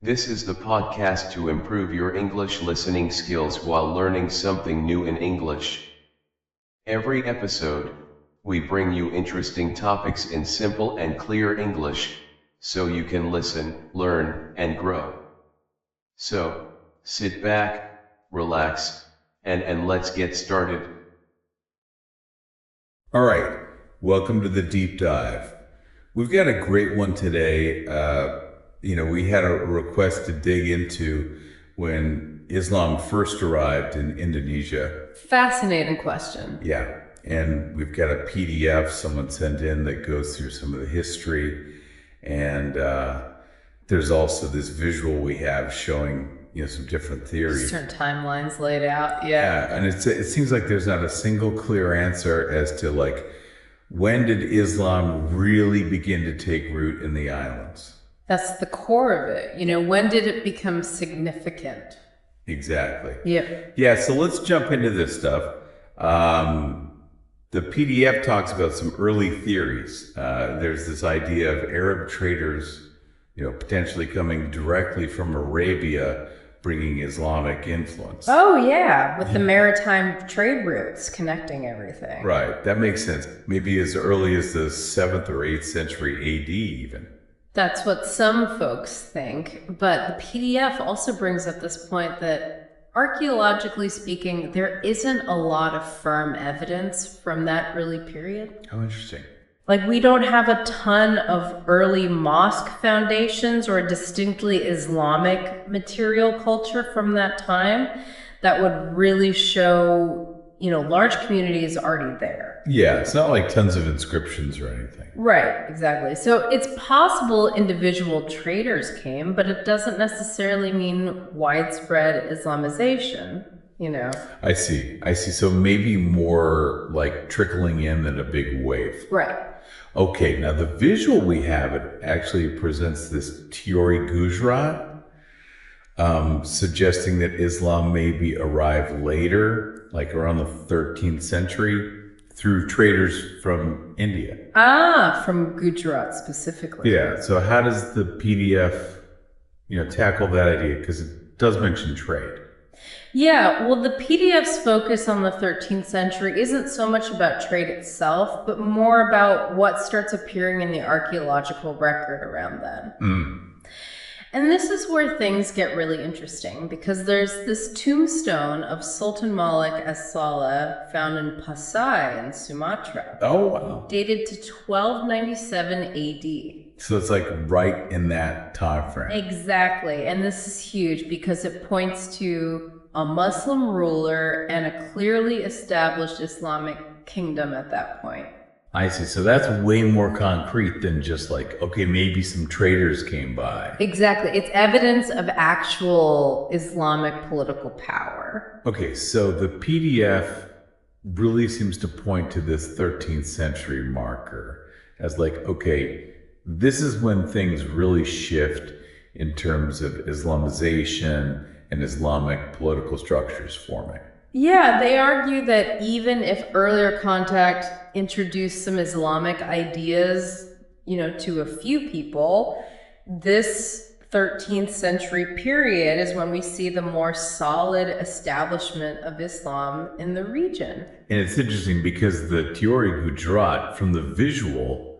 This is the podcast to improve your English listening skills while learning something new in English. Every episode, we bring you interesting topics in simple and clear English, so you can listen, learn, and grow. So, sit back, relax, and let's get started. All right, welcome to the deep dive. We've got a great one today. We had a request to dig into when Islam first arrived in Indonesia. Fascinating question. Yeah, and we've got a PDF someone sent in that goes through some of the history, and there's also this visual we have showing some different theories. Certain timelines laid out. Yeah, and it seems like there's not a single clear answer as to when did Islam really begin to take root in the islands? That's the core of it. When did it become significant? Exactly. Yep. Yeah, so let's jump into this stuff. The PDF talks about some early theories. There's this idea of Arab traders, potentially coming directly from Arabia, bringing Islamic influence. Oh, yeah, with the maritime trade routes connecting everything. Right, that makes sense. Maybe as early as the 7th or 8th century AD even. That's what some folks think, but the PDF also brings up this point that archaeologically speaking, there isn't a lot of firm evidence from that early period. How interesting. We don't have a ton of early mosque foundations or distinctly Islamic material culture from that time that would really show, large communities already there. Yeah, it's not like tons of inscriptions or anything. Right, exactly. So it's possible individual traders came, but it doesn't necessarily mean widespread Islamization, I see. So maybe more like trickling in than a big wave. Right. Okay, now the visual we have, it actually presents this Teori Gujarat, suggesting that Islam maybe arrived later, like around the 13th century, through traders from India. From Gujarat specifically. Yeah, so how does the PDF, tackle that idea? Because it does mention trade. Yeah, well, the PDF's focus on the 13th century isn't so much about trade itself, but more about what starts appearing in the archaeological record around then. And this is where things get really interesting, because there's this tombstone of Sultan Malik as-Saleh found in Pasai in Sumatra. Oh, wow. Dated to 1297 AD. So it's right in that time frame. Exactly, and this is huge because it points to a Muslim ruler and a clearly established Islamic kingdom at that point. I see. So that's way more concrete than just maybe some traders came by. Exactly. It's evidence of actual Islamic political power. Okay, so the PDF really seems to point to this 13th century marker as this is when things really shift in terms of Islamization and Islamic political structures forming. Yeah, they argue that even if earlier contact introduced some Islamic ideas, to a few people, this 13th century period is when we see the more solid establishment of Islam in the region. And it's interesting because the Teori Gujarat from the visual,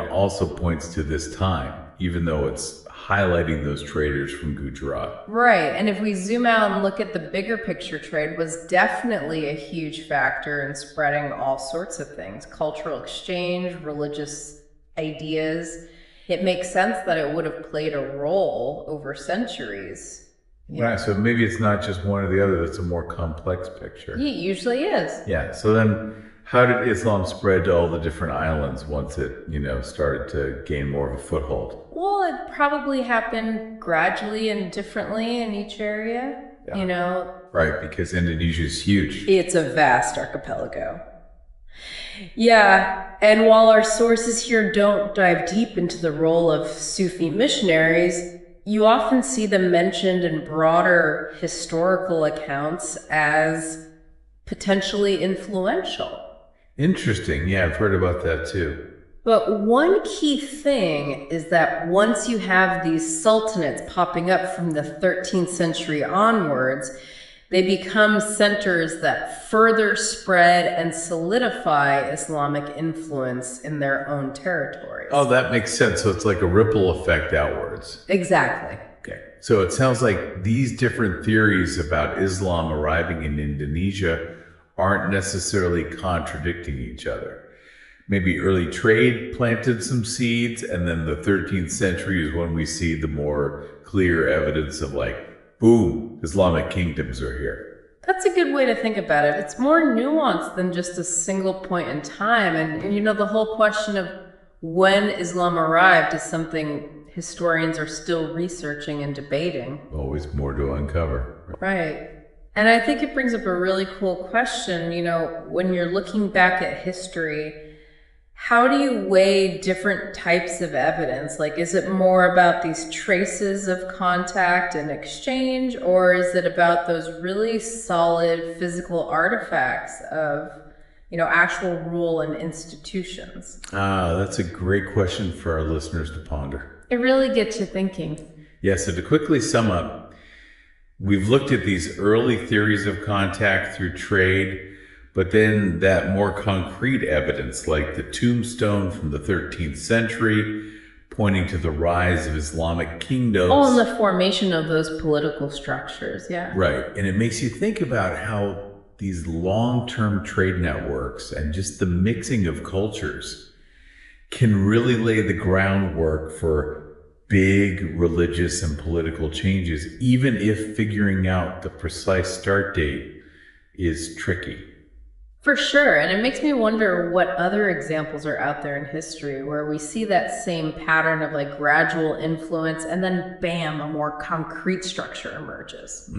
also points to this time, even though it's highlighting those traders from Gujarat. Right, and if we zoom out and look at the bigger picture, trade was definitely a huge factor in spreading all sorts of things, cultural exchange, religious ideas. It makes sense that it would have played a role over centuries. Right, so maybe it's not just one or the other, it's a more complex picture. It usually is. Yeah, so then how did Islam spread to all the different islands once it, started to gain more of a foothold? Well, it probably happened gradually and differently in each area, Right, because Indonesia is huge. It's a vast archipelago. Yeah, and while our sources here don't dive deep into the role of Sufi missionaries, you often see them mentioned in broader historical accounts as potentially influential. Interesting. Yeah, I've heard about that too. But one key thing is that once you have these sultanates popping up from the 13th century onwards, they become centers that further spread and solidify Islamic influence in their own territories. Oh, that makes sense. So it's like a ripple effect outwards. Exactly. Okay. So it sounds like these different theories about Islam arriving in Indonesia aren't necessarily contradicting each other. Maybe early trade planted some seeds, and then the 13th century is when we see the more clear evidence of like, boom, Islamic kingdoms are here. That's a good way to think about it. It's more nuanced than just a single point in time. And you know, the whole question of when Islam arrived is something historians are still researching and debating. Always more to uncover. Right. And I think it brings up a really cool question. You know, when you're looking back at history, how do you weigh different types of evidence? Like, is it more about these traces of contact and exchange, or is it about those really solid physical artifacts of, you know, actual rule and institutions? That's a great question for our listeners to ponder. It really gets you thinking. Yeah, so to quickly sum up, we've looked at these early theories of contact through trade, but then that more concrete evidence, like the tombstone from the 13th century, pointing to the rise of Islamic kingdoms. Oh, and the formation of those political structures, yeah. Right. And it makes you think about how these long-term trade networks and just the mixing of cultures can really lay the groundwork for big religious and political changes, even if figuring out the precise start date is tricky. For sure. And it makes me wonder what other examples are out there in history where we see that same pattern of like gradual influence and then bam, a more concrete structure emerges.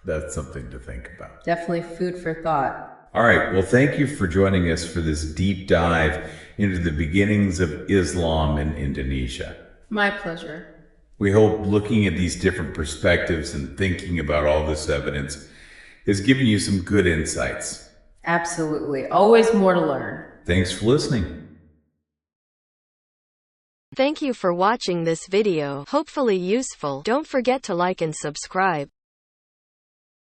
That's something to think about. Definitely food for thought. All right. Well, thank you for joining us for this deep dive into the beginnings of Islam in Indonesia. My pleasure. We hope looking at these different perspectives and thinking about all this evidence has given you some good insights. Absolutely. Always more to learn. Thanks for listening. Thank you for watching this video. Hopefully useful. Don't forget to like and subscribe.